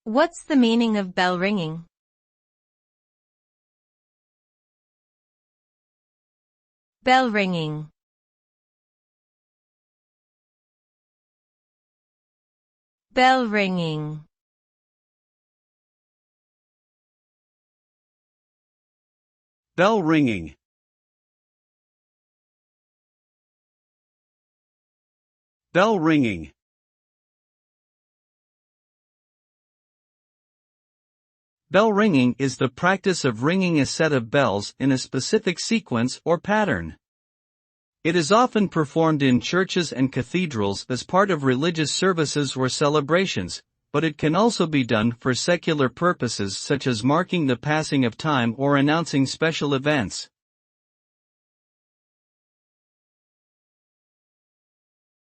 What's the meaning of bell ringing? Bell ringing. Bell ringing. Bell ringing. Bell ringing. Bell ringing is the practice of ringing a set of bells in a specific sequence or pattern. It is often performed in churches and cathedrals as part of religious services or celebrations, but it can also be done for secular purposes such as marking the passing of time or announcing special events.